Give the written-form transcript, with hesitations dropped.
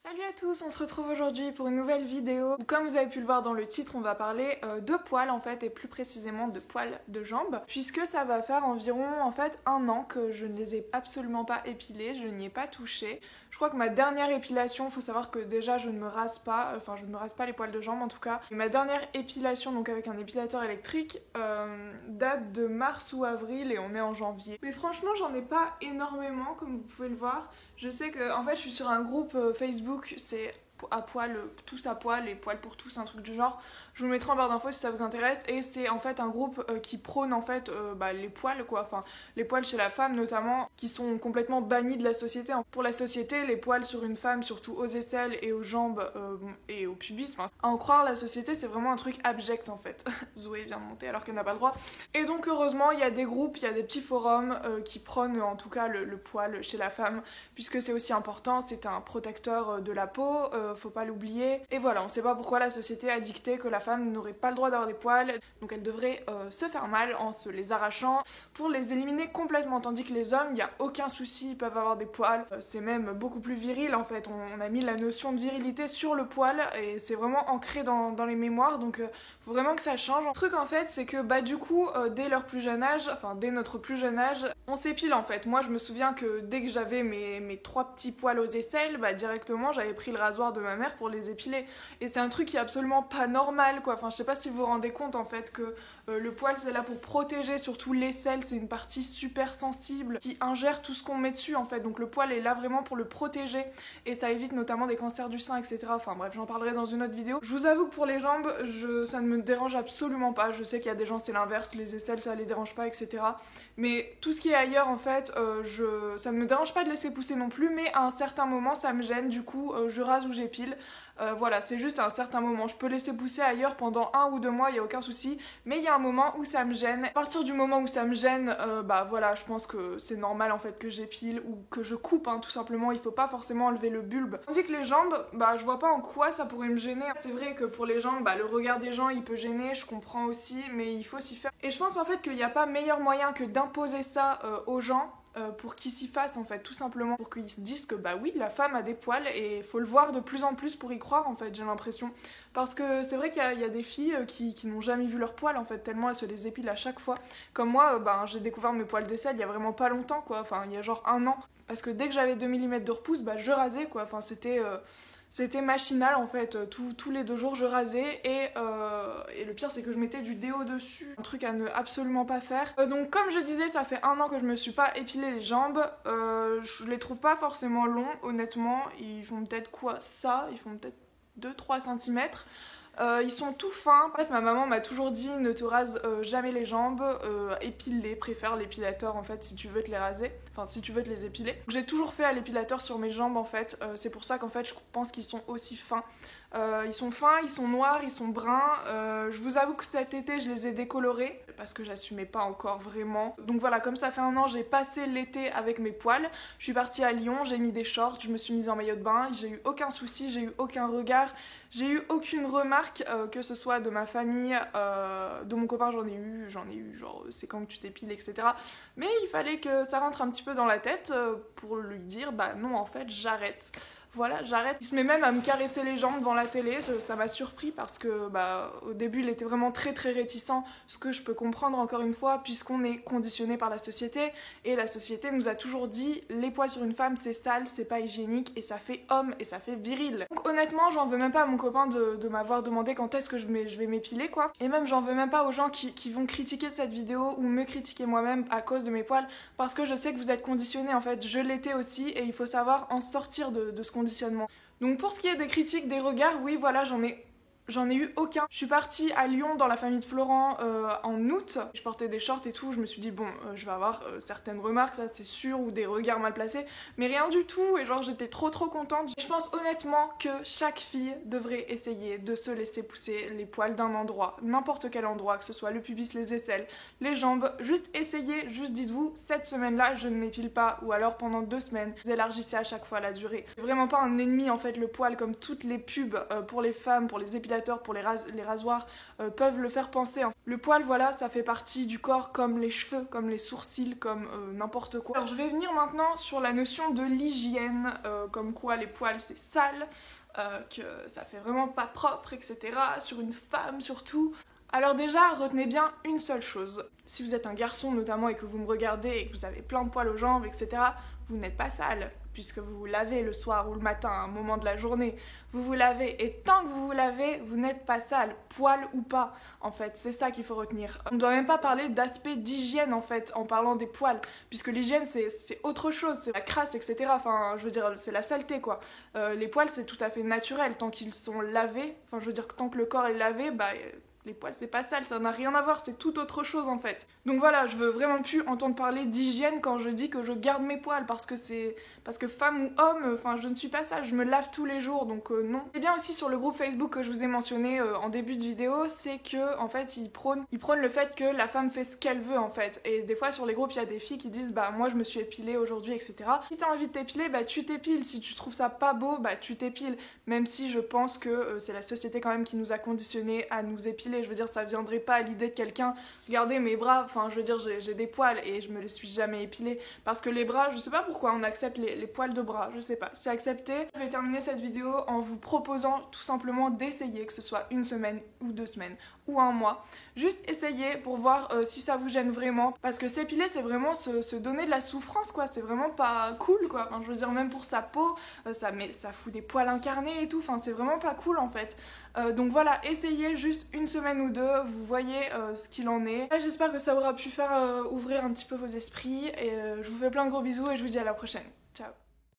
Salut à tous, on se retrouve aujourd'hui pour une nouvelle vidéo. Comme vous avez pu le voir dans le titre, on va parler de poils en fait, et plus précisément de poils de jambes, puisque ça va faire environ en fait 1 an que je ne les ai absolument pas épilés, je n'y ai pas touché. Je crois que ma dernière épilation, faut savoir que déjà je ne me rase pas, je ne me rase pas les poils de jambes en tout cas. Et ma dernière épilation, donc avec un épilateur électrique, date de mars ou avril et on est en janvier. Mais franchement, j'en ai pas énormément comme vous pouvez le voir. Je sais que en fait je suis sur un groupe Facebook, c'est à poil, tous à poil et poil pour tous, un truc du genre. Je vous le mettrai en barre d'infos si ça vous intéresse. Et c'est en fait un groupe qui prône en fait les poils quoi, enfin les poils chez la femme notamment, qui sont complètement bannis de la société. Pour la société, les poils sur une femme, surtout aux aisselles et aux jambes et au pubis, enfin, à en croire la société, c'est vraiment un truc abject en fait. Zoé vient de monter alors qu'elle n'a pas le droit. Et donc heureusement, il y a des groupes, il y a des petits forums qui prônent en tout cas le poil chez la femme, puisque c'est aussi important, c'est un protecteur de la peau, faut pas l'oublier. Et voilà, on sait pas pourquoi la société a dicté que la femme n'aurait pas le droit d'avoir des poils, donc elle devrait se faire mal en se les arrachant pour les éliminer complètement, tandis que les hommes, il n'y a aucun souci, ils peuvent avoir des poils, c'est même beaucoup plus viril en fait, on a mis la notion de virilité sur le poil et c'est vraiment ancré dans les mémoires, donc faut vraiment que ça change. Le truc en fait, c'est que du coup, dès leur plus jeune âge, enfin dès notre plus jeune âge, on s'épile en fait. Moi je me souviens que dès que j'avais mes 3 petits poils aux aisselles, directement j'avais pris le rasoir de ma mère pour les épiler. Et c'est un truc qui est absolument pas normal quoi. Enfin je sais pas si vous vous rendez compte en fait que le poil c'est là pour protéger, surtout l'aisselle, c'est une partie super sensible qui ingère tout ce qu'on met dessus en fait. Donc le poil est là vraiment pour le protéger et ça évite notamment des cancers du sein, etc. Enfin bref, j'en parlerai dans une autre vidéo. Je vous avoue que pour les jambes, ça ne me dérange absolument pas. Je sais qu'il y a des gens c'est l'inverse, les aisselles ça les dérange pas, etc. Mais tout ce qui est ailleurs en fait, ça ne me dérange pas de laisser pousser non plus, mais à un certain moment ça me gêne, du coup je rase ou j'épile. Voilà, c'est juste à un certain moment. Je peux laisser pousser ailleurs pendant 1 ou 2 mois, il n'y a aucun souci, mais il y a un moment où ça me gêne. À partir du moment où ça me gêne, voilà, je pense que c'est normal en fait que j'épile ou que je coupe, tout simplement. Il faut pas forcément enlever le bulbe. Tandis que les jambes, je vois pas en quoi ça pourrait me gêner. C'est vrai que pour les jambes, le regard des gens il peut gêner, je comprends aussi, mais il faut s'y faire. Et je pense en fait qu'il n'y a pas meilleur moyen que d'imposer ça aux gens. Pour qu'ils s'y fassent en fait, tout simplement pour qu'ils se disent que oui, la femme a des poils et faut le voir de plus en plus pour y croire en fait, j'ai l'impression. Parce que c'est vrai qu'il y a des filles qui n'ont jamais vu leurs poils en fait, tellement elles se les épilent à chaque fois. Comme moi, j'ai découvert mes poils d'aisselle il y a vraiment pas longtemps quoi, enfin il y a genre 1 an. Parce que dès que j'avais 2 mm de repousse, je rasais quoi, enfin c'était machinal en fait, tous les 2 jours je rasais et le pire c'est que je mettais du déo dessus, un truc à ne absolument pas faire. Donc comme je disais, ça fait 1 an que je me suis pas épilé les jambes, je les trouve pas forcément longs honnêtement, ils font peut-être ils font peut-être 2-3 cm. Ils sont tout fins. En fait, ma maman m'a toujours dit ne te rase jamais les jambes, épile-les, préfère l'épilateur en fait si tu veux te les raser, enfin si tu veux te les épiler. J'ai toujours fait à l'épilateur sur mes jambes en fait, c'est pour ça qu'en fait je pense qu'ils sont aussi fins. Ils sont fins, ils sont noirs, ils sont bruns. Je vous avoue que cet été je les ai décolorés parce que j'assumais pas encore vraiment. Donc voilà, comme ça fait 1 an, j'ai passé l'été avec mes poils. Je suis partie à Lyon, j'ai mis des shorts, je me suis mise en maillot de bain, j'ai eu aucun souci, j'ai eu aucun regard, j'ai eu aucune remarque, que ce soit de ma famille, de mon copain j'en ai eu genre c'est quand que tu t'épiles, etc. Mais il fallait que ça rentre un petit peu dans la tête pour lui dire non en fait j'arrête. Voilà, j'arrête. Il se met même à me caresser les jambes devant la télé, ça m'a surpris parce que au début il était vraiment très très réticent, ce que je peux comprendre encore une fois puisqu'on est conditionné par la société et la société nous a toujours dit les poils sur une femme c'est sale, c'est pas hygiénique et ça fait homme et ça fait viril. Donc honnêtement j'en veux même pas à mon copain de m'avoir demandé quand est-ce que je vais m'épiler quoi, et même j'en veux même pas aux gens qui vont critiquer cette vidéo ou me critiquer moi-même à cause de mes poils parce que je sais que vous êtes conditionnés en fait, je l'étais aussi et il faut savoir en sortir de ce conditionnement. Donc pour ce qui est des critiques, des regards, oui voilà, j'en ai eu aucun. Je suis partie à Lyon dans la famille de Florent en août. Je portais des shorts et tout, je me suis dit je vais avoir certaines remarques, ça c'est sûr, ou des regards mal placés, mais rien du tout, et genre j'étais trop contente. Je pense honnêtement que chaque fille devrait essayer de se laisser pousser les poils d'un endroit, n'importe quel endroit, que ce soit le pubis, les aisselles, les jambes, juste essayez, juste dites-vous, cette semaine-là je ne m'épile pas, ou alors pendant 2 semaines, vous élargissez à chaque fois la durée. C'est vraiment pas un ennemi en fait le poil, comme toutes les pubs pour les femmes, pour les épilateurs épilateurs, pour les rasoirs, peuvent le faire penser. Le poil, voilà, ça fait partie du corps comme les cheveux, comme les sourcils, comme n'importe quoi. Alors je vais venir maintenant sur la notion de l'hygiène, comme quoi les poils c'est sale, que ça fait vraiment pas propre, etc. Sur une femme surtout. Alors déjà, retenez bien une seule chose. Si vous êtes un garçon notamment et que vous me regardez et que vous avez plein de poils aux jambes, etc., vous n'êtes pas sale, puisque vous vous lavez le soir ou le matin, à un moment de la journée. Vous vous lavez, et tant que vous vous lavez, vous n'êtes pas sale, poil ou pas, en fait. C'est ça qu'il faut retenir. On ne doit même pas parler d'aspect d'hygiène, en fait, en parlant des poils, puisque l'hygiène, c'est autre chose, c'est la crasse, etc. Enfin, je veux dire, c'est la saleté, quoi. Les poils, c'est tout à fait naturel, tant qu'ils sont lavés. Enfin, je veux dire que tant que le corps est lavé, bah... Les poils, c'est pas sale, ça n'a rien à voir, c'est tout autre chose en fait. Donc voilà, je veux vraiment plus entendre parler d'hygiène quand je dis que je garde mes poils, parce que femme ou homme, enfin je ne suis pas sale, je me lave tous les jours, donc non. Et bien aussi sur le groupe Facebook que je vous ai mentionné en début de vidéo, c'est que en fait ils prônent le fait que la femme fait ce qu'elle veut en fait. Et des fois sur les groupes il y a des filles qui disent bah moi je me suis épilée aujourd'hui, etc. Si t'as envie de t'épiler, bah tu t'épiles. Si tu trouves ça pas beau, bah tu t'épiles. Même si je pense que c'est la société quand même qui nous a conditionnés à nous épiler. Je veux dire, ça viendrait pas à l'idée de quelqu'un, regardez mes bras, enfin je veux dire, j'ai des poils et je me les suis jamais épilés. Parce que les bras, je sais pas pourquoi on accepte les poils de bras, je sais pas, c'est accepté. Je vais terminer cette vidéo en vous proposant tout simplement d'essayer, que ce soit une semaine ou 2 semaines ou un mois. Juste essayer pour voir si ça vous gêne vraiment. Parce que s'épiler, c'est vraiment se donner de la souffrance, quoi. C'est vraiment pas cool, quoi. Enfin, je veux dire, même pour sa peau, ça fout des poils incarnés et tout. Enfin, c'est vraiment pas cool, en fait. Donc voilà, essayez juste une semaine ou 2, vous voyez ce qu'il en est. J'espère que ça aura pu faire ouvrir un petit peu vos esprits. Et je vous fais plein de gros bisous et je vous dis à la prochaine. Ciao.